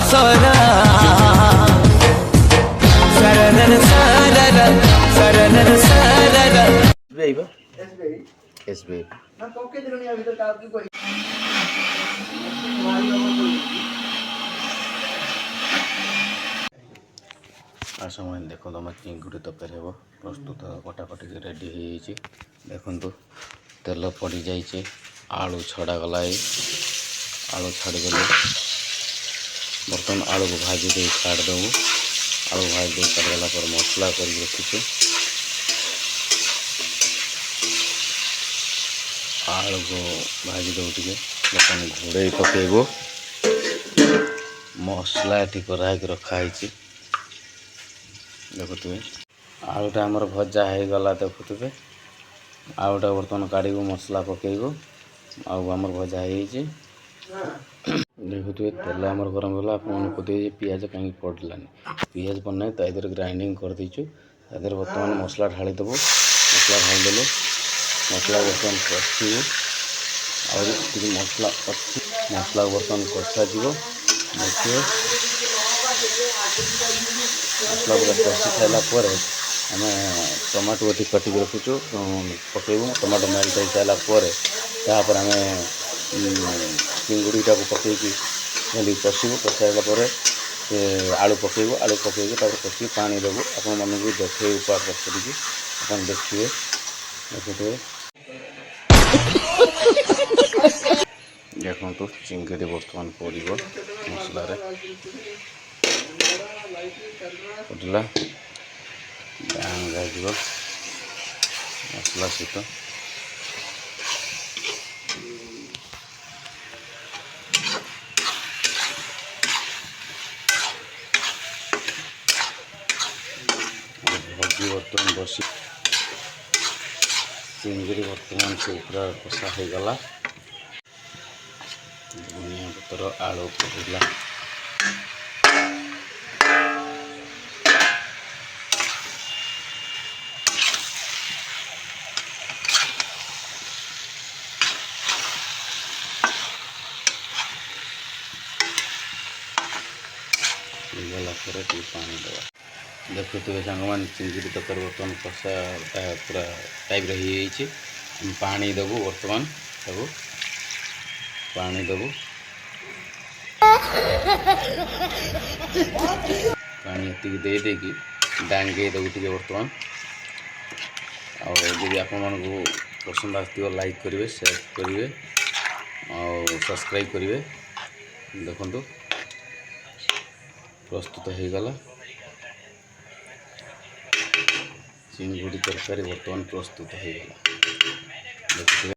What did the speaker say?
सोना सरनर सरर सरनर सरर बेबा एसबीआई ना कोके दिनों अभी तक आपकी कोई समय देखो तुम चिंगुड़ी तरकारी हे प्रस्तुत कटाकटी रेडी हो देखु तेल पड़ जाइए आलू छड़ा गला आलू छाड़गले बर्तमान आलू को भाजी दे छाड़देबू आलू भाजी दे छाड़गला पर मसला कर रखीचु आलू को भाजी दे बर्तमान घोड़े पकेबू मसला ये कराई रखाई देखुए आलूटा आमर भजा हो गला देखुए आलूटा बर्तमान काढ़ मसला पकेबू आमर भजा हो देखुए तेल आमर गरम गला आपको दे पिज कहीं पड़लानी पिज पड़ना तो इधर ग्राइंडिंग कर दीचु इधर बर्तमान मसला ढाली देव मसला ढाली देले मसला बर्तमान कषी और मसला अच्छी मसला बर्तमान कषा जीव देखिए मसला पूरा कषि सारापर आम टमाटो ये कटिक रखुचु पकेबू टमाटो मेल्ट हो सारापर आम चिंगुड़ीटा को पकईकि कषिबू कषाइला से आलू पकेबू आलू पकईकि कषि पानी देवु आपण मन को देखे ऊपर करके अपन देखिए देखते देखो चिंगड़ी बर्तमान पड़ो मसलार पड़ला डांग मसला सहित भजी बर्तमान बसी चिंगड़ी बर्तमान से पूरा कषा हो गला धनिया पतर आलू पड़ला पानी दवा देखुए सांग मान चिंगड़ी तकर बर्तमान कषा पूरा टाइप रही पानी देवु बर्तमान सब पानी देवु पानी ये देदेकि डांगे देवु टे बर्तमान आदि आपण को पसंद आसो लाइक करेंगे शेयर करेंगे और सब्सक्राइब करेंगे देखो प्रस्तुत हो गला चिंगुड़ी तरकारी बर्तमान प्रस्तुत हो गला।